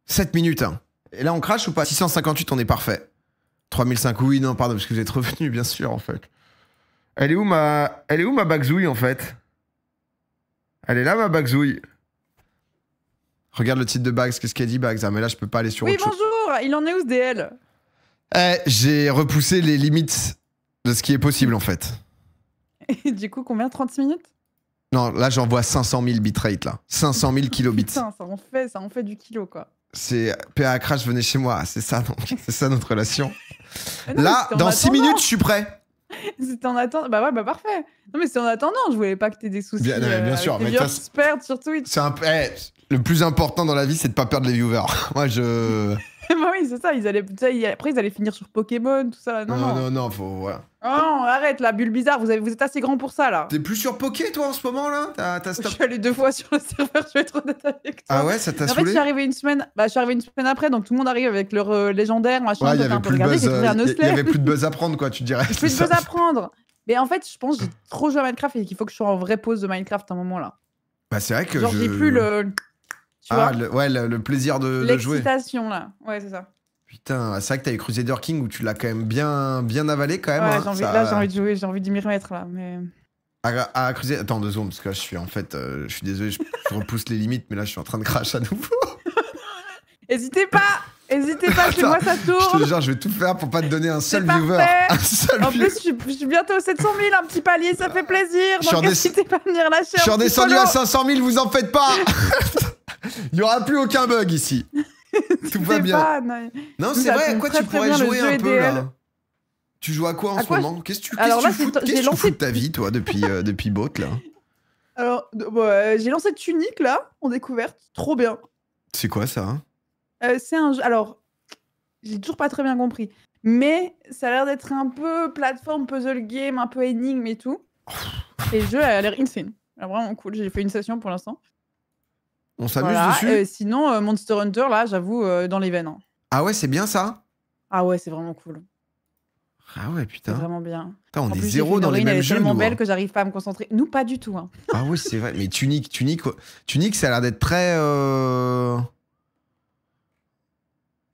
7 minutes, hein. Et là, on crache ou pas? 658, on est parfait. 3005, oui, non, pardon, parce que vous êtes revenu, bien sûr, en fait. Elle est où ma bagzouille, en fait? Elle est là, ma bagzouille. Regarde le titre de Bags, qu'est-ce qu'elle dit, Bags? Ah, mais là, je peux pas aller sur Oui, autre chose. bonjour, il en est où ce DL? J'ai repoussé les limites de ce qui est possible, en fait. Et du coup, combien? 36 minutes? Non, là, j'envoie 500 000 bitrate, là. 500 000 kilobits. Putain, ça en fait du kilo, quoi. C'est PA Crash, venez chez moi. C'est ça, donc. C'est ça, notre relation. Non, Là, dans 6 minutes, je suis prêt. C'était en attendant. Bah ouais, bah parfait. Non, mais c'est en attendant. Je voulais pas que t'aies des soucis. Bien, non, mais bien sûr. Les Mais viewers qui se perdent sur Twitch. c'est le plus important dans la vie, c'est de pas perdre les viewers. Moi, Bah oui, c'est ça. Après, ils allaient finir sur Pokémon, tout ça. Non, faut. Voilà. Oh non, arrête, la bulle bizarre. Vous êtes assez grand pour ça, là. T'es plus sur Poké, toi, en ce moment, là? T'as Je stop. suis allé 2 fois sur le serveur, je vais être honnête avec toi. Ah ouais, ça t'a En fait, saoulé? je suis arrivé une semaine. Bah, je suis arrivé une semaine après, donc tout le monde arrive avec leur légendaire, machin. Ouais, il y J'ai un avait peu plus de regardé, buzz. j'ai trouvé un Il y osselet. avait plus de buzz à prendre, quoi, tu dirais. J'ai plus de buzz à prendre. Mais en fait, je pense que j'ai trop joué à Minecraft et qu'il faut que je sois en vraie pause de Minecraft à un moment là. Bah, c'est vrai que Genre, j'ai plus le. Tu vois, le plaisir de jouer. l'excitation là. Ouais, c'est ça. Putain, c'est vrai que t'as eu Crusader King où tu l'as quand même bien avalé, quand même. Ouais, hein, là, j'ai envie de jouer, j'ai envie d'y m'y remettre là. Mais... À Crusader. Attends 2 secondes, parce que là, je suis désolé, je repousse les limites, mais là, je suis en train de crash à nouveau. Hésitez pas, chez moi ça Je tourne. te jure, je vais tout faire pour pas te donner un seul C'est viewer. parfait. Un seul En viewer. plus, je suis bientôt aux 700 000, un petit palier, ça fait plaisir. Je suis Donc n'hésitez pas à venir lâcher. Je suis un petit redescendu follow. à 500 000, vous en faites pas. Il y aura plus aucun bug ici. Tout va C'est bien. pas, non. Non, Nous, c'est ça vrai, à tourne quoi très, tu très pourrais bien, le jouer jeu un peu EDL. là? Tu joues à quoi en À ce quoi moment? Qu'est-ce que tu Alors là, fous de ta vie, toi, depuis Bot, là? Alors, j'ai lancé Tunic là, en découverte. Trop bien. C'est quoi ça, hein? C'est un jeu. Alors, j'ai toujours pas très bien compris. Mais ça a l'air d'être un peu plateforme, puzzle game, un peu énigme et tout. Et le jeu a l'air insane. Il a l'air vraiment cool. J'ai fait une session pour l'instant. On s'amuse Voilà. dessus? Sinon, Monster Hunter, là, j'avoue, dans les veines. Hein. Ah ouais, c'est bien ça? Ah ouais, c'est vraiment cool. Ah ouais, C'est putain. vraiment bien. Putain, on En est plus, zéro dans les mêmes elle est jeux, tellement nous. belle hein. que j'arrive pas à me concentrer. Nous, pas du tout. Hein. Ah oui, c'est vrai. Mais Tunic, ça a l'air d'être très...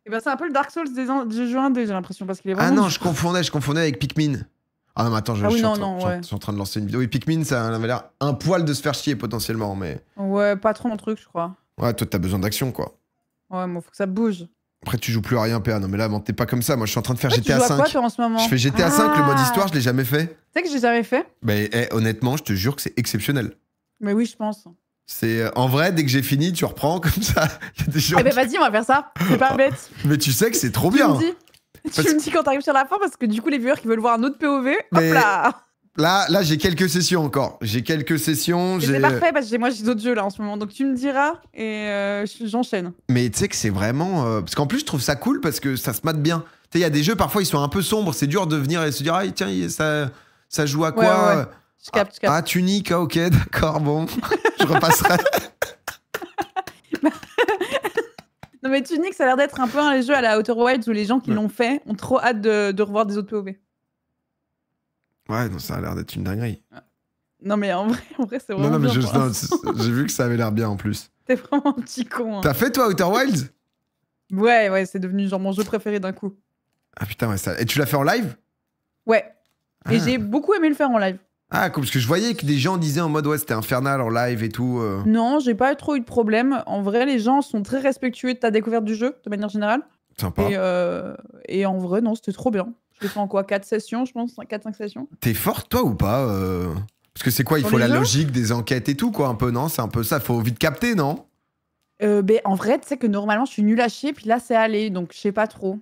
Et ben, c'est un peu le Dark Souls du jeu indé, j'ai l'impression, parce qu'il est Ah vraiment... non, je confondais avec Pikmin. Ah non, mais attends, je suis en train de lancer une vidéo. Oui, Pikmin, ça avait l'air un poil de se faire chier potentiellement, mais... Ouais, pas trop mon truc, je crois. Ouais, toi, t'as besoin d'action, quoi. Ouais, mais faut que ça bouge. Après, tu joues plus à rien, PA. Non, mais là, t'es pas comme ça. Moi, je suis en train de faire Ouais, GTA tu joues à 5. quoi, toi, en ce moment? Je fais GTA 5, le mode histoire, je l'ai jamais fait. Tu sais que j'ai jamais fait? Mais honnêtement, je te jure que c'est exceptionnel. Mais oui, je pense. C'est en vrai, dès que j'ai fini, tu reprends comme ça. Il y a des gens Eh ben vas-y, on va faire ça. C'est pas bête. Mais tu sais que c'est trop Tu bien. me dis, tu me dis quand t'arrives sur la fin, parce que du coup, les viewers qui veulent voir un autre POV, Mais- hop là. Là, j'ai quelques sessions encore. J'ai quelques sessions. Et c'est parfait, parce que moi, j'ai d'autres jeux là en ce moment. Donc tu me diras et j'enchaîne. Mais tu sais que c'est vraiment... Parce qu'en plus, je trouve ça cool parce que ça se mate bien. Tu sais, il y a des jeux, parfois, ils sont un peu sombres. C'est dur de venir et se dire, ah, tiens, ça joue à quoi Ouais. Je capte. Ah, Tunic, ah, ok, d'accord, bon. Je repasserai. Non mais Tunic, ça a l'air d'être un peu un jeu à la Outer Wilds où les gens qui l'ont fait ont trop hâte de revoir des autres POV. Ouais, non, ça a l'air d'être une dinguerie. Non mais en vrai c'est vraiment Non, mais bien. j'ai vu que ça avait l'air bien en plus. T'es vraiment un petit con. Hein. T'as fait, toi, Outer Wilds? Ouais, c'est devenu genre mon jeu préféré d'un coup. Ah putain, ouais, ça... Et tu l'as fait en live? Ouais. Et Ah. j'ai beaucoup aimé le faire en live. Ah, cool, parce que je voyais que des gens disaient en mode, ouais, c'était infernal en live et tout. Non, j'ai pas trop eu de problème. En vrai, les gens sont très respectueux de ta découverte du jeu, de manière générale. Sympa. Et en vrai, non, c'était trop bien. Je l'ai fait en quoi? 4 sessions, je pense? 4-5 sessions. T'es forte, toi, ou pas Parce que c'est quoi? Il Sur faut les la jeux logique des enquêtes et tout, quoi, un peu, non? C'est un peu ça, faut vite capter, non? En vrai, tu sais que normalement, je suis nulle à chier, puis là, c'est allé, donc je sais pas trop.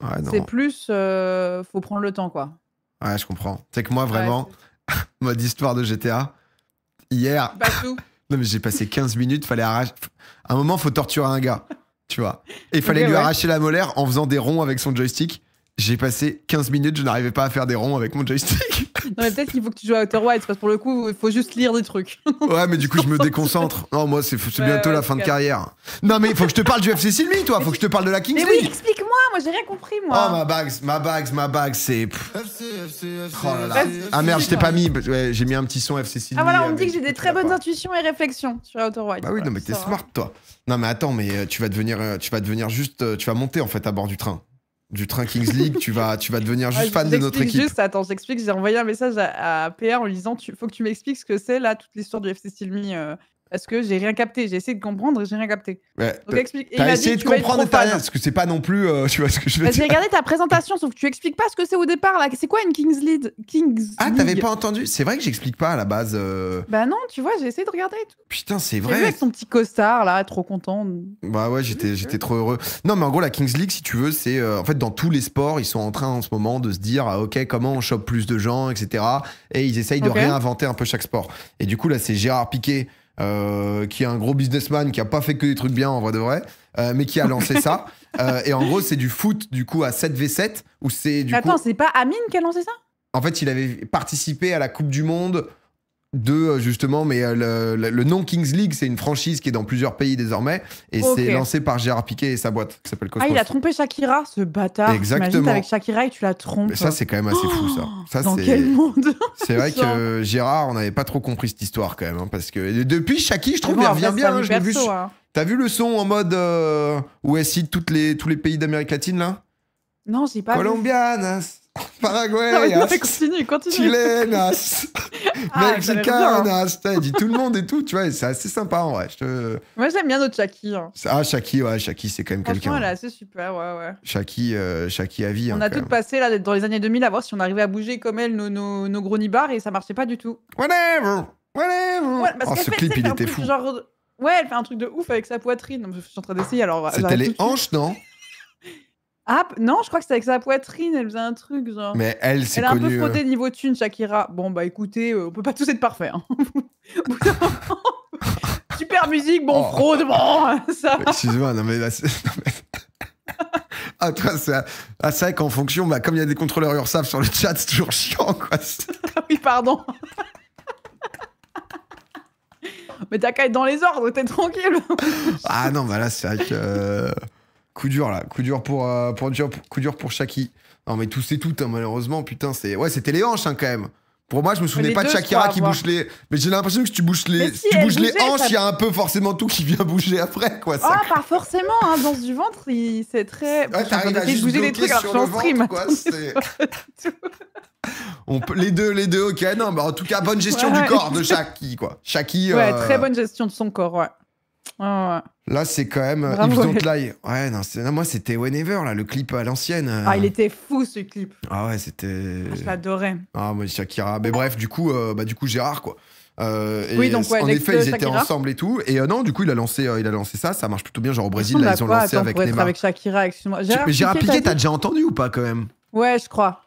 Ouais, non. C'est plus, faut prendre le temps, quoi. Ouais, je comprends. Tu sais que moi, vraiment, mode histoire de GTA, hier... Pas tout. Non, mais j'ai passé 15 minutes, fallait arracher... À un moment, faut torturer un gars, tu vois. Et il fallait Ok, lui ouais. arracher la molaire en faisant des ronds avec son joystick. J'ai passé 15 minutes, je n'arrivais pas à faire des ronds avec mon joystick. Non, mais peut-être qu'il faut que tu joues à Outer Wilds, parce que pour le coup, il faut juste lire des trucs. Ouais, mais du coup, je me déconcentre. Non, moi, c'est bientôt la fin de carrière. Non, mais il faut que je te parle du FC Silmi, toi. Faut que je te parle de la Kings Mais League. oui, explique-moi, moi j'ai rien compris, moi. Oh, ma bague, c'est... Oh là là. Ah merde, je t'ai pas mis. Ouais, j'ai mis un petit son FC Silmi. Ah voilà, on me dit que j'ai des très bonnes intuitions et réflexions sur Outer Wilds. Bah oui, non, mais t'es smart, toi. Non, mais attends, mais tu vas devenir juste... Tu vas monter, en fait, à bord du train. Du train Kings League, tu vas devenir juste fan de notre équipe. Attends, j'explique, j'ai envoyé un message à PA en lui disant faut que tu m'expliques ce que c'est là, toute l'histoire du FC Silmi, parce que j'ai rien capté, j'ai essayé de comprendre et j'ai rien capté. Ouais, donc explique. T'as essayé de comprendre et t'as rien, parce que c'est pas non plus, tu vois ce que je veux dire. J'ai regardé ta présentation, sauf que tu expliques pas ce que c'est au départ là. C'est quoi une Kings League? Ah, t'avais pas entendu? C'est vrai que j'explique pas à la base. Bah non, tu vois, j'ai essayé de regarder et tout. Putain, c'est J'ai vrai. vu avec ton petit costard là, trop content. Bah ouais, j'étais trop heureux. Non, mais en gros, la Kings League, si tu veux, c'est en fait dans tous les sports, ils sont en train en ce moment de se dire, ok, comment on chope plus de gens, etc. Et ils essayent de réinventer un peu chaque sport. Et du coup, là, c'est Gérard Piquet. Qui est un gros businessman qui a pas fait que des trucs bien en vrai de vrai, mais qui a lancé ça. Et en gros, c'est du foot du coup à 7v7 où c'est du Attends, c'est pas Amine qui a lancé ça? En fait, il avait participé à la Coupe du Monde de justement, mais le nom Kings League, c'est une franchise qui est dans plusieurs pays désormais, et c'est lancé par Gérard Piquet et sa boîte qui s'appelle Cosmos. Ah, il a trompé Shakira, ce bâtard. Exactement. Avec Shakira et tu la trompes. Mais ça, c'est quand même assez fou, ça. Dans quel monde? C'est vrai que Gérard, on n'avait pas trop compris cette histoire quand même, hein, parce que depuis Shaki, je trouve qu'il revient bien. Hein, je l'ai vu. T'as vu le son en mode où elle cite tous les pays d'Amérique latine là? Non, j'ai pas. Colombianas. Paraguay, non, continue. Chilenas, Mexicanas, il dit tout le monde et tout, tu vois, c'est assez sympa en vrai. Moi j'aime bien notre Shaki. Hein. Ah, Shaki, ouais, Shaki c'est quand même quelqu'un. Elle est assez super, ouais. Shaki à vie. On a toutes passé là dans les années 2000 à voir si on arrivait à bouger comme elle nos gros nibards et ça marchait pas du tout. Whatever. Ouais, ce clip il était fou. Ouais, elle fait un truc de ouf avec sa poitrine. Je suis en train d'essayer alors. C'était les hanches, non? Ah, non, je crois que c'était avec sa poitrine, elle faisait un truc genre. Mais elle, c'est connu. Elle a un peu frotté niveau thune, Shakira. Bon, bah écoutez, on peut pas tous être parfaits. Hein. Super musique, bon, fraude, bon, ça. Excuse-moi, non mais là, ah, toi, c'est vrai qu'en fonction, bah, comme il y a des contrôleurs URSAF sur le chat, c'est toujours chiant, quoi. Oui, pardon. Mais t'as qu'à être dans les ordres, t'es tranquille. Ah non, bah là, c'est vrai que... Coup dur là, coup dur pour Shaki. Non mais tout c'est tout hein, malheureusement, putain c'est... Ouais, c'était les hanches hein, quand même. Pour moi je me souvenais pas de Shakira qui bouge les... Mais j'ai l'impression que si tu bouges les, les hanches, il y a un peu forcément tout qui vient bouger après quoi. Ah pas forcément, hein, dans du ventre c'est très... Ouais, t'arrives à juste bouger les trucs alors que je suis en stream. Quoi, les deux, ok, non, bah en tout cas bonne gestion du corps de Shaki quoi. Shaki... Ouais, très bonne gestion de son corps, ouais. Là, c'est quand même If Don't Lie. Ouais, non, moi, c'était Whenever, là, le clip à l'ancienne. Ah, il était fou, ce clip. Ah ouais, c'était... Je l'adorais. Ah, moi, Shakira. Mais bref, du coup, Gérard, quoi. Oui, donc, ouais, en effet, ils étaient Shakira. ensemble et tout. Et non, du coup, il a lancé ça. Ça marche plutôt bien. Genre, au Brésil, là, ils ont lancé avec Neymar. Neymar. Avec Shakira, excuse-moi. Mais Gérard Piquet, t'as déjà entendu ou pas, quand même? Ouais, je crois.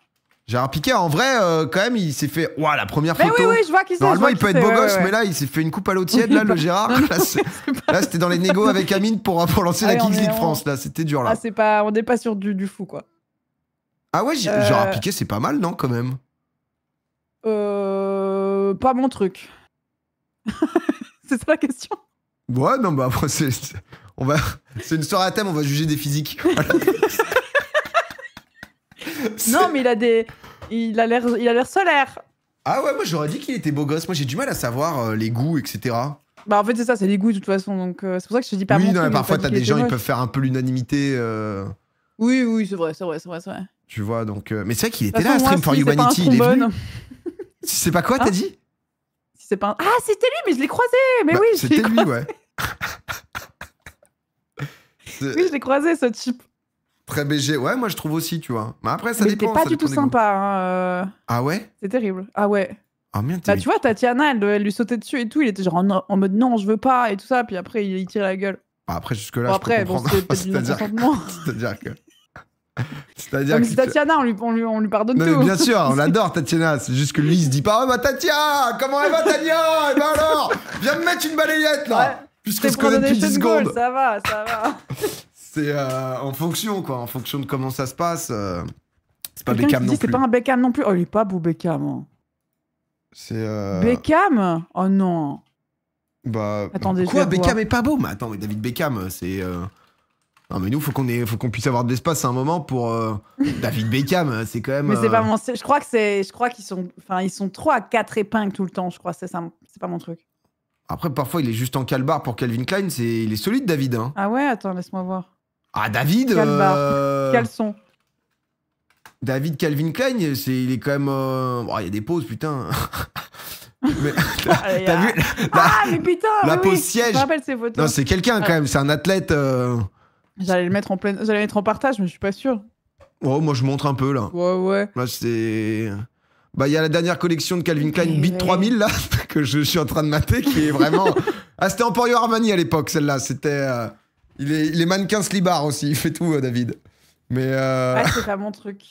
Gérard Piquet, en vrai, quand même, il s'est fait... Ouah, la première photo... Mais oui, je vois qui c'est. Normalement, il peut être beau gosse, mais là, il s'est fait une coupe à l'eau tiède, là, le Gérard. Là, c'était dans les négos avec Amine pour lancer la Kings League France, là. C'était dur, là. Ah, on n'est pas sur du fou, quoi. Ah ouais, Gérard Piquet, c'est pas mal, non, quand même? Pas mon truc. C'est ça la question? Ouais, non, bah après, c'est une soirée à thème, on va juger des physiques. Non, mais il a l'air solaire. Ah ouais, moi j'aurais dit qu'il était beau gosse. Moi j'ai du mal à savoir les goûts, etc. Bah en fait c'est ça, c'est les goûts de toute façon. Donc c'est pour ça que je te dis pas. Oui, non, mais parfois t'as des gens, ils peuvent faire un peu l'unanimité. Oui, c'est vrai. Tu vois, donc. Mais c'est vrai qu'il était là à Stream for Humanity. Il est venu. Si c'est pas quoi, t'as dit? Si c'est pas. Ah, c'était lui, mais je l'ai croisé. Mais oui, c'était lui, ouais. Oui, je l'ai croisé ce type. Très BG, ouais, moi je trouve aussi, tu vois. Mais après, ça mais dépend. C'était pas du tout sympa. Hein, Ah ouais? C'est terrible. Ah ouais. Ah merde. Bah, tu vois, Tatiana, elle lui sautait dessus et tout. Il était genre en mode non, je veux pas et tout ça. Puis après, il tire la gueule. Bah, après, jusque-là, je peux comprendre. C'est-à-dire que. C'est-à-dire que. Tatiana, on lui pardonne tout. Mais bien sûr, on l'adore, Tatiana. C'est juste que lui, il se dit pas, oh bah Tatia, comment elle va, Tania? Et ben alors, viens me mettre une balayette là. Ouais. Puisqu'on se connaît depuis 10 secondes. Ça va. C'est en fonction, quoi. En fonction de comment ça se passe. C'est pas Quelqu'un Beckham qui non dit c'est plus. pas un Beckham non plus. Oh, il est pas beau Beckham. Hein. C'est. Beckham? Oh non. Bah. Attendez, je Quoi, vais Beckham voir. est pas beau? Mais attends, mais David Beckham, c'est. Non, mais nous, faut qu'on puisse avoir de l'espace à un moment pour. David Beckham, c'est quand même. Mais c'est pas mon. Je crois que c'est. Je crois qu'ils sont. Enfin, ils sont trop à 4 épingles tout le temps. Je crois que c'est ça. C'est pas mon truc. Après, parfois, il est juste en calbar pour Calvin Klein. Il est solide, David. Hein. Ah ouais, attends, laisse-moi voir. Ah, David. Caleçon. David Calvin Klein, il est quand même. Bon, il y a des pauses, putain. Mais t'as vu Mais putain, la pause oui. siège. Je me rappelle ces photos. Non, c'est quelqu'un quand même. C'est un athlète. J'allais le mettre en pleine. J'allais le mettre en partage, mais je suis pas sûre. Oh, moi, je montre un peu là. Ouais. Là, c'est. Bah, il y a la dernière collection de Calvin Klein, Beat 3000, là, que je suis en train de mater, qui est vraiment. Ah, c'était Emporio Armani à l'époque, celle-là. C'était. Il est mannequin slibard aussi, il fait tout, David. Mais. Ah, c'est pas mon truc.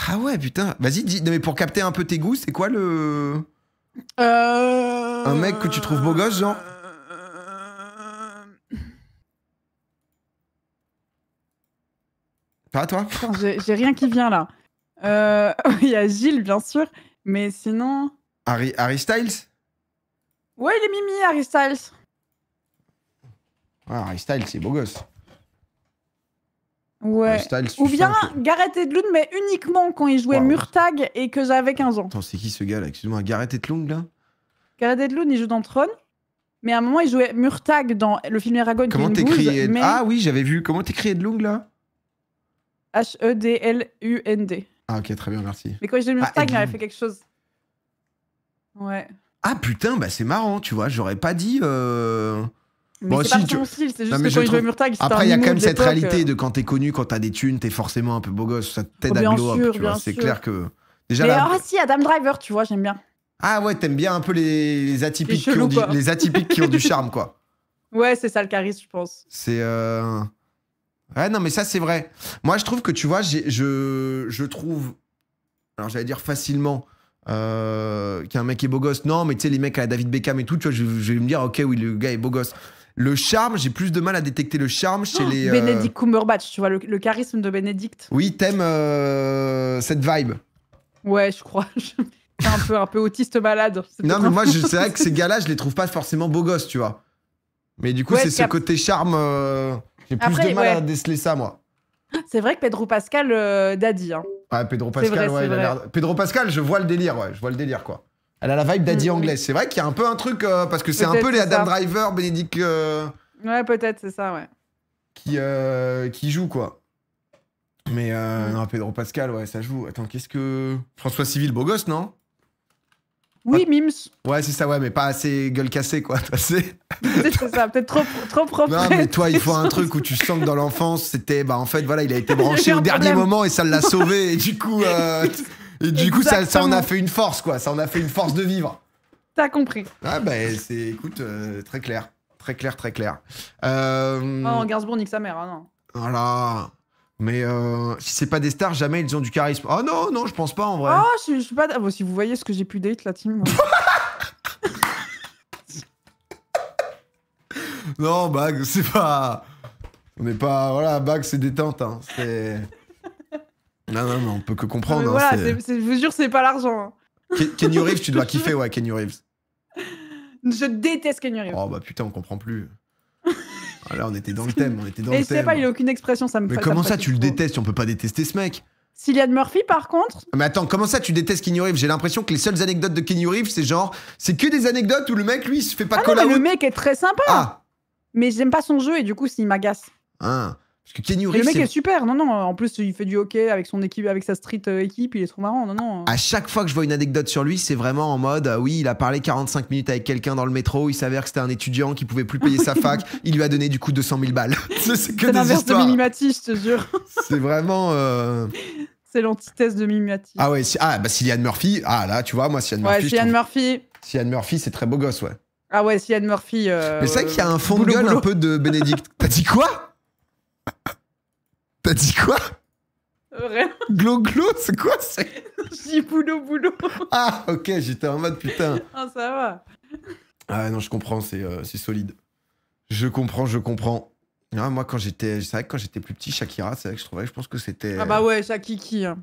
Ah ouais, putain. Vas-y, dis. Non, mais pour capter un peu tes goûts, c'est quoi le. Un mec que tu trouves beau gosse, genre Pas toi? Attends, j'ai rien qui vient là. Il y a Gilles, bien sûr. Mais sinon. Harry Styles? Ouais, il est Mimi, Harry Styles. Ouais, Harry Styles, c'est beau gosse. Ouais. Harry Styles, Ou tu bien sens que- Gareth Edlund, mais uniquement quand il jouait Wow. Murtag et que j'avais 15 ans. Attends, c'est qui ce gars là? Excuse-moi, Gareth Edlund là? Gareth Edlund, il joue dans Tron. Mais à un moment, il jouait Murtag dans le film Eragon. Comment qui est une t'écris bouse, mais Ah oui, j'avais vu. Comment t'écris Edlund là? Hedlund. Ah ok, très bien, merci. Mais quand il jouait Murtag, il avait Edlund. fait quelque chose. Ouais. Ah putain, bah c'est marrant, tu vois, j'aurais pas dit. Mais Bon, c'est si, pas tu- son style, c'est Non, juste mais que je quand il jouait trouve- Murtag, c'était Après, un il y a quand mimo même de cette l'époque. réalité de quand t'es connu, quand t'as des thunes, t'es forcément un peu beau gosse. Ça t'aide Oh, à bien glow up, sûr, tu vois. bien C'est sûr. clair que. Déjà Mais là. ah si, Adam Driver, tu vois, j'aime bien. Ah ouais, t'aimes bien un peu les atypiques, Les chelous, quoi. les atypiques qui ont du charme, quoi. Ouais, c'est ça le charisme, je pense. C'est. Ouais, non, mais ça, c'est vrai. Moi, je trouve que, tu vois, je trouve. Alors, j'allais dire facilement qu'un mec est beau gosse. Non, mais tu sais, les mecs à la David Beckham et tout, tu vois, je vais me dire, ok, oui, le gars est beau gosse. Le charme, j'ai plus de mal à détecter le charme chez les. Benedict Cumberbatch, tu vois, le charisme de Benedict. Oui, t'aimes cette vibe. Ouais, je crois. C'est un peu autiste malade. C'est Non, peut-être mais un- moi, c'est vrai que ces gars-là, je les trouve pas forcément beaux gosses, tu vois. Mais du coup, Ouais, c'est ce cap. côté charme. J'ai plus Après, de mal à ouais. déceler ça, moi. C'est vrai que Pedro Pascal, Daddy. Hein. Ouais, Pedro Pascal, vrai, ouais, c'est il a vrai. l'air. Pedro Pascal, je vois le délire, ouais, je vois le délire, quoi. Elle a la vibe d'Addy anglaise. C'est vrai qu'il y a un peu un truc, parce que c'est un Peut-être peu les c'est Adam ça. Driver, Benedict Ouais, peut-être, c'est ça, ouais. qui jouent, quoi. Mais non, Pedro Pascal, ouais, ça joue. Attends, qu'est-ce que. François Civil, beau gosse, non? Oui, Mims. Ouais, c'est ça, ouais, mais pas assez gueule cassée, quoi. C'est... Peut-être c'est ça, peut-être trop propre. Non, mais toi, il faut un truc où tu sens que dans l'enfance, c'était. Bah, en fait, voilà, il a été branché un au dernier problème. moment et ça l'a sauvé. Et du coup, ça en a Exactement. fait une force, quoi. Ça en a fait une force de vivre. T'as compris. Ah, bah, c'est, écoute, très clair. Très clair, très clair. Oh, Gainsbourg nique sa mère, hein, non. Voilà. Mais si c'est pas des stars, jamais ils ont du charisme. Oh non, non, je pense pas en vrai. Oh, je suis pas. Bon, si vous voyez ce que j'ai pu date, la team. Non, Bag, c'est pas. On n'est pas. Voilà, Bag, c'est détente. Hein. C'est. Non, non, mais on peut que comprendre. Mais Hein, voilà, c'est... je vous jure, c'est pas l'argent. Hein. Kenny Reeves, tu dois kiffer, ouais, Kenny Reeves. Je déteste Kenny Reeves. Oh bah putain, on comprend plus. Ah, là, on était dans le thème, on était dans Et le je sais thème. pas, il a aucune expression, ça me Mais ça comment me ça, fatigue tu le trop. détestes? On peut pas détester ce mec. Cillian Murphy, par contre, Mais attends, comment ça, tu détestes Kenny Reeves? J'ai l'impression que les seules anecdotes de Kenny Reeves, c'est genre, c'est que des anecdotes où le mec, lui, il se fait pas ah non, call mais le out. mec est très sympa. Ah, Mais j'aime pas son jeu et du coup, s'il m'agace. hein. Parce que Kenny Mais Reeves, le mec c'est... est super, non, non. En plus, il fait du hockey avec son équipe, avec sa street équipe, il est trop marrant, non, non. À chaque fois que je vois une anecdote sur lui, c'est vraiment en mode oui, il a parlé 45 minutes avec quelqu'un dans le métro, il s'avère que c'était un étudiant qui pouvait plus payer sa fac, il lui a donné du coup 200 000 balles. C'est que C'est des l'inverse de histoires. Mimimati, je te jure. C'est vraiment. C'est l'antithèse de Mimimati. Ah ouais, bah Cillian Murphy, ah là, tu vois, moi, Cillian ouais, Murphy. Cillian Murphy. Cillian Murphy, c'est très beau gosse, ouais. Ah ouais, Cillian Murphy. Mais c'est vrai qu'il y a un fond de boulot, gueule boulot. un peu de Bénédicte. T'as dit quoi? T'as dit quoi? Rien. Glo, c'est quoi? Je dis boulot. Ah, ok, j'étais en mode putain. Ah, ça va. Ah non, je comprends, c'est solide. Je comprends. Moi, c'est vrai que quand j'étais plus petit, Shakira, c'est vrai que je pense que c'était. Ah bah ouais, Shakiki. Hein.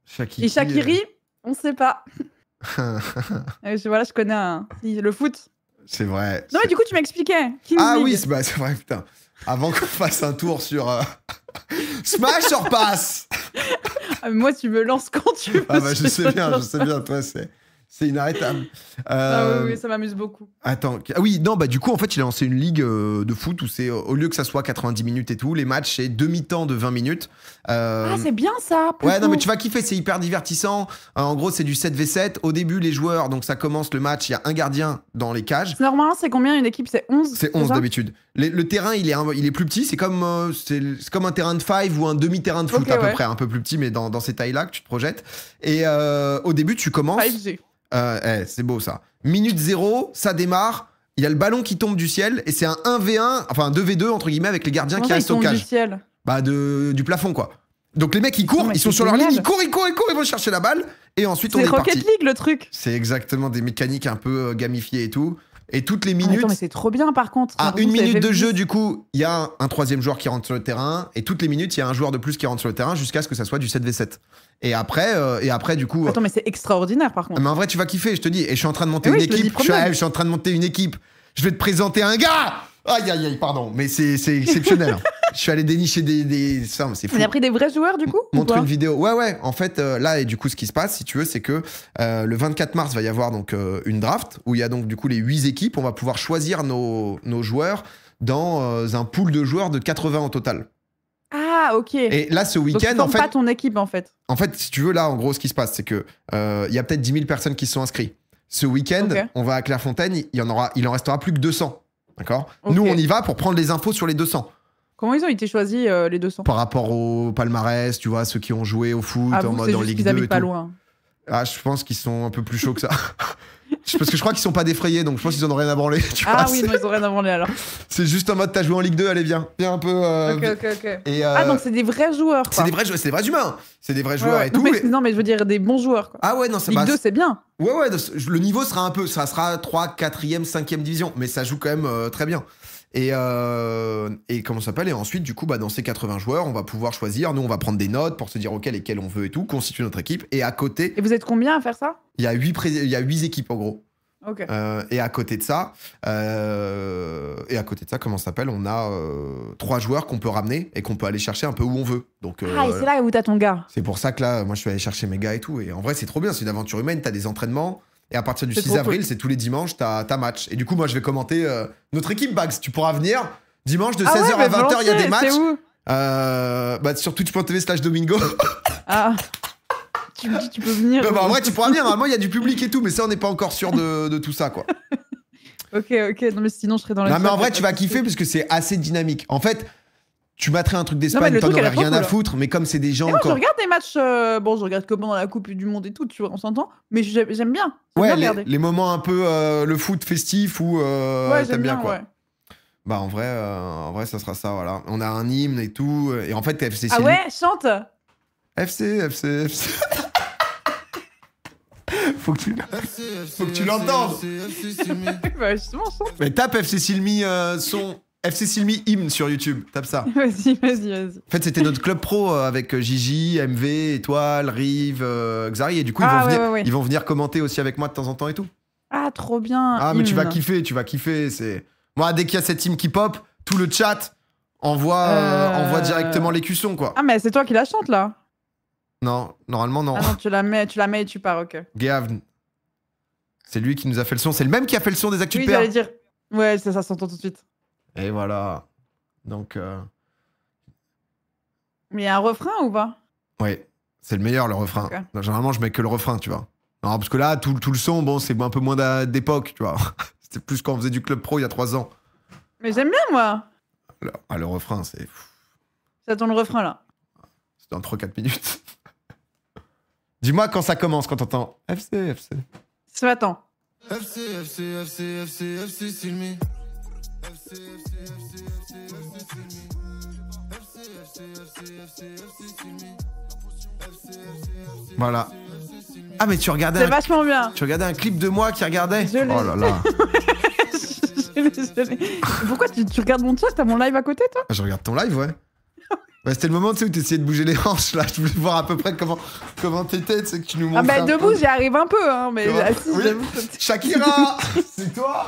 Shaqiri. Et Shaqiri, on sait pas. Voilà, je connais le foot. C'est vrai. Non, mais du coup, tu m'expliquais. Ah oui, c'est vrai, putain. Avant qu'on fasse un tour sur Smash or Pass. Ah, moi, tu me lances quand tu veux. Ah bah je sais bien, toi, c'est inarrêtable. Oui, ça m'amuse beaucoup. Attends, ah oui, non, bah du coup, en fait, il a lancé une ligue de foot où c'est, au lieu que ça soit 90 minutes et tout, les matchs, c'est demi-temps de 20 minutes. Ah, c'est bien ça. Ouais, non, mais tu vas kiffer, c'est hyper divertissant. En gros, c'est du 7v7. Au début, les joueurs, donc ça commence le match, il y a un gardien dans les cages. Normalement, c'est combien une équipe? C'est 11? C'est 11 d'habitude. Le terrain, il est plus petit, c'est comme un terrain de 5 ou un demi-terrain de foot à peu près, un peu plus petit, mais dans ces tailles-là que tu te projettes. Et au début, tu commences... 5G. C'est beau ça. Minute 0, ça démarre. Il y a le ballon qui tombe du ciel et c'est un 1v1, enfin un 2v2 entre guillemets avec les gardiens qui restent au cage. Du ciel. Bah du plafond quoi. Donc les mecs ils courent, ils sont sur leur ligne, ils courent, ils vont chercher la balle et ensuite on est parti. C'est Rocket League le truc. C'est exactement des mécaniques un peu gamifiées et tout. Et toutes les minutes. Attends, mais c'est trop bien par contre. À une minute de jeu, du coup, il y a un troisième joueur qui rentre sur le terrain. Et toutes les minutes, il y a un joueur de plus qui rentre sur le terrain jusqu'à ce que ça soit du 7v7. Et après, du coup. Attends, mais c'est extraordinaire par contre. Mais en vrai, tu vas kiffer, je te dis. Et je suis en train de monter une équipe. Je suis en train de monter une équipe. Je vais te présenter un gars. Aïe, aïe, aïe, pardon. Mais c'est exceptionnel. Je suis allé dénicher ça, c'est fou. Il a pris des vrais joueurs du coup? Montre une vidéo. Ouais. En fait, là, et du coup, ce qui se passe, si tu veux, c'est que le 24 mars, va y avoir donc une draft où il y a donc du coup les 8 équipes. On va pouvoir choisir nos joueurs dans un pool de joueurs de 80 en total. Ah, ok. Et là, ce week-end, en fait. Pas ton équipe en fait. En fait, si tu veux, là, en gros, ce qui se passe, c'est que il y a peut-être 10 000 personnes qui se sont inscrites. Ce week-end, on va à Clairefontaine, il en restera plus que 200. D'accord? Nous, on y va pour prendre les infos sur les 200. Comment ils ont été choisis les 200? Par rapport au palmarès, tu vois, ceux qui ont joué au foot en mode en Ligue 2 et tout. Pas loin. Ah, je pense qu'ils sont un peu plus chauds que ça. Parce que je crois qu'ils sont pas défrayés, donc je pense qu'ils en ont rien à branler. Tu vois, oui, non, ils ont rien à branler alors. C'est juste en mode t'as joué en Ligue 2, allez viens un peu. Ok. Et donc c'est des vrais joueurs. C'est des vrais humains. C'est des vrais joueurs et tout. Non, mais je veux dire des bons joueurs. Quoi. Ah ouais, non, c'est Ligue 2, c'est bien. Ouais, le niveau sera un peu, ça sera 3, 4e, 5e division, mais ça joue quand même très bien. Et comment ça s'appelle? Et ensuite, du coup, dans ces 80 joueurs, on va pouvoir choisir. Nous, on va prendre des notes pour se dire, OK, lesquels on veut et tout, constituer notre équipe. Et à côté. Et vous êtes combien à faire ça? Il y a 8 équipes, en gros. Ok. Et à côté de ça, comment ça s'appelle? On a 3 joueurs qu'on peut ramener et qu'on peut aller chercher un peu où on veut. Donc, et c'est là où t'as ton gars. C'est pour ça que là, moi, je suis allé chercher mes gars et tout. Et en vrai, c'est trop bien. C'est une aventure humaine. T'as des entraînements. Et à partir du 6 avril, c'est tous les dimanches, t'as match. Et du coup, moi, je vais commenter notre équipe, Bags. Tu pourras venir. Dimanche, de 16h à 20h, il y a des matchs. C'est où? Sur twitch.tv/Domingo. Ah. Tu me dis, tu peux venir. En vrai, tu pourras venir. Normalement, il y a du public et tout, mais ça, on n'est pas encore sûr de tout ça, quoi. Ok. Non, mais sinon, je serais dans la. Non, mais en vrai, tu vas kiffer parce que c'est assez dynamique. En fait, tu battrais un truc d'Espagne, t'en aurais rien à foutre, mais comme c'est des gens. Moi, je regarde des matchs. Je regarde comment dans la Coupe du Monde et tout, tu vois, on s'entend. Mais j'aime bien. Ouais, les moments un peu le foot festif où t'aimes bien, quoi. Ouais. En vrai, ça sera ça, voilà. On a un hymne et tout. Et en fait, FC. Ah ouais, chante. FC. Faut que tu l'entendes. Bah, justement, chante. Mais tape FC Silmi FC Silmi hymne sur YouTube, tape ça. Vas-y. En fait, c'était notre club pro avec Gigi, MV, Étoile, Rive, Xari. Et du coup, ils vont venir commenter aussi avec moi de temps en temps et tout. Ah, trop bien. Ah, mais tu vas kiffer. C'est... Moi, dès qu'il y a cette team qui pop, tout le chat envoie directement l'écusson, quoi. Ah, mais c'est toi qui la chante, là? Non, normalement, non. Ah non, tu la mets et tu pars, ok. Gav, c'est lui qui nous a fait le son. C'est le même qui a fait le son des Actus de Père. J'allais dire. Ouais, ça s'entend tout de suite. Et voilà. Donc. Mais il y a un refrain ou pas? Ouais, c'est le meilleur, le refrain. Okay. Non, généralement, je mets que le refrain, tu vois. Non, parce que là, tout le son, bon, c'est un peu moins d'époque, tu vois. C'était plus quand on faisait du club pro il y a 3 ans. Mais j'aime bien, moi. Le refrain, c'est. Ça tourne le refrain, là. C'est dans 3-4 minutes. Dis-moi quand ça commence, quand t'entends FC. Ce matin. FC, Silmi. Voilà. Ah, mais tu regardais. C'est vachement bien. Tu regardais un clip de moi qui regardait. Oh là là. Pourquoi tu regardes mon chat? T'as mon live à côté, toi? Je regarde ton live, ouais. Bah, c'était le moment, tu sais, où t'essayais de bouger les hanches, là. Je voulais voir à peu près comment t'étais, tu sais, que tu nous montres. Ah bah un debout, peu. j'y arrive un peu, hein, mais Tu vois assis, Oui. j'avoue. Shakira, c'est toi.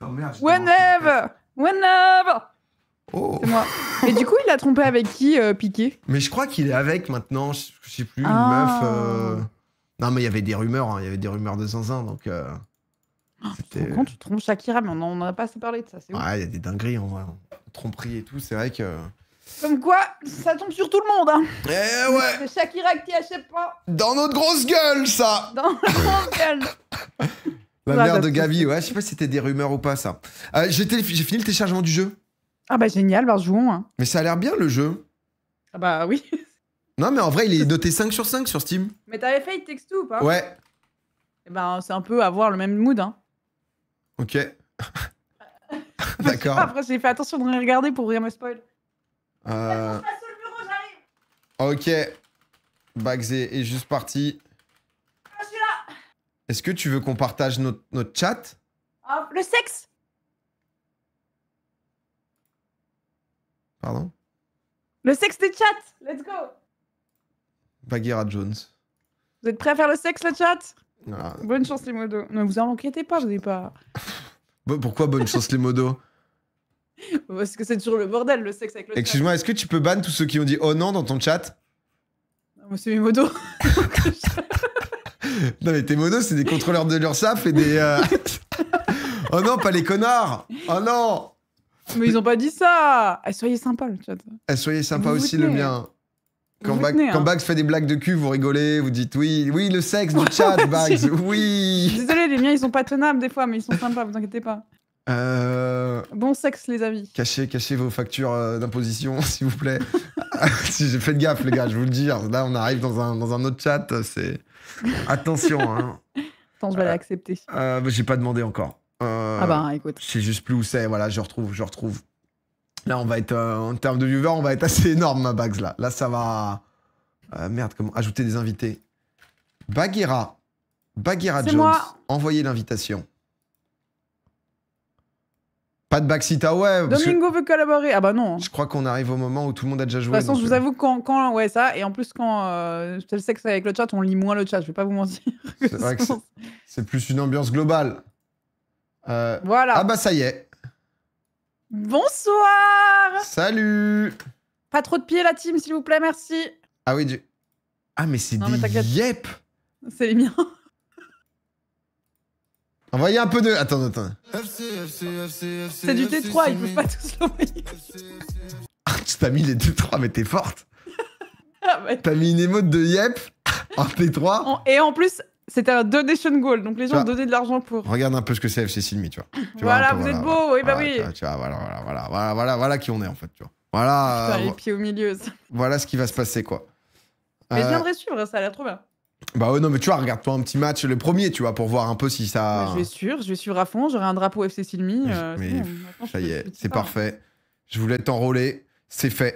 Oh merde. Whenever! Whenever! Oh. C'est moi. Et du coup, il a trompé avec qui, Piqué? Mais je crois qu'il est avec maintenant, je sais plus, une Ah. meuf. Non, mais il y avait des rumeurs, hein, il y avait des rumeurs de zinzin, donc. Quand tu trompes Shakira, mais on en a pas assez parlé de ça, c'est ouf. Ouais, il y a des dingueries en vrai. Tromperie et tout, c'est vrai que. Comme quoi, ça tombe sur tout le monde, hein. Eh ouais, C'est Shakira qui achète pas dans notre grosse gueule, ça. dans la grande gueule. La Ouais, mère bah, de c'est- Gavi, ouais, je sais pas si c'était des rumeurs ou pas, ça. J'ai fini le téléchargement du jeu, Ah bah génial, bah jouons, hein. mais ça a l'air bien le jeu. Ah bah oui. Non, mais en vrai, il est noté 5 sur 5 sur Steam. Mais t'avais fait It Takes Two ou pas? Ouais, Eh ben, c'est un peu avoir le même mood, hein. ok. D'accord. Après, j'ai fait attention de rien regarder pour rien me spoil. Euh, Passe sur le bureau, j'arrive. ok. Bags est juste parti. Ah, je suis là. Est-ce que tu veux qu'on partage notre chat? Ah, le sexe. Pardon? Le sexe des chats. Let's go. Bagheera Jones. Vous êtes prêts à faire le sexe, le chat? Voilà. Bonne chance, les modos. Ne vous en inquiétez pas, vous n'avez pas... Pourquoi bonne chance les modos? Parce que c'est toujours le bordel, le sexe avec le chat. Excuse-moi, est-ce que tu peux ban tous ceux qui ont dit oh non dans ton chat? Non, moi, c'est mes modos. Non mais tes modos c'est des contrôleurs de l'URSSAF et des... Oh non, pas les connards! Oh non! Mais ils ont pas dit ça. Eh, soyez sympa, le chat. Soyez sympa Vous vous aussi le tenez. mien. Quand, Vous vous tenez, hein. quand Bags fait des blagues de cul, vous rigolez, vous dites oui, oui, le sexe du chat, Bags, oui. Désolé, les miens, ils sont pas tenables des fois, mais ils sont sympas, vous inquiétez pas. Bon sexe, les amis. Cachez vos factures d'imposition, s'il vous plaît. Si j'ai fait gaffe, les gars, je vous le dis. Là, on arrive dans un autre chat, c'est... Attention, hein. Attends, je vais l'accepter. J'ai pas demandé encore. Ah bah, écoute. Je sais juste plus où c'est, voilà, je retrouve. Là, on va être, en termes de viewers, on va être assez énorme, ma Bags, là. Là, ça va... merde, comment... Ajouter des invités. Bagheera C'est Jones, moi. envoyez l'invitation. Pas de Baxita, ouais. Parce que Domingo veut collaborer. Ah bah non. De je crois qu'on arrive au moment où tout le monde a déjà joué. toute façon, donc, je vous avoue, quand ouais, ça, et en plus, quand c'est le sexe avec le chat, on lit moins le chat, je vais pas vous mentir. C'est vrai que c'est plus une ambiance globale. Voilà. Ah bah ça y est. Bonsoir. Salut. Pas trop de pieds, la team, s'il vous plaît, merci. Ah oui, ah mais c'est Non, mais des t'inquiète. yep. C'est les miens. Envoyez un peu de... Attends. C'est du T3, ils peuvent pas tous l'envoyer. Ah, tu t'as mis les 2-3, mais t'es forte. Ah bah, T'as mis une émote de yep en T3. Et en plus, c'était un donation goal, donc les gens Tu vois. donnaient de l'argent pour. Regarde un peu ce que c'est FC Silmi, tu vois. Tu vois Voilà, un peu, vous êtes beau, oui, bah oui. Tu vois, voilà qui on est en fait, tu vois. Voilà, Putain, les pieds au milieu. ça. voilà ce qui va se passer, quoi. Mais je viendrai suivre, ça a l'air trop bien. Bah ouais, non, mais tu vois, regarde-toi un petit match, le premier, tu vois, pour voir un peu si ça... Mais je vais suivre à fond, j'aurai un drapeau FC Silmi. Mais c'est bon, maintenant, ça y est, je c'est pars. parfait. Je voulais t'enrôler, c'est fait.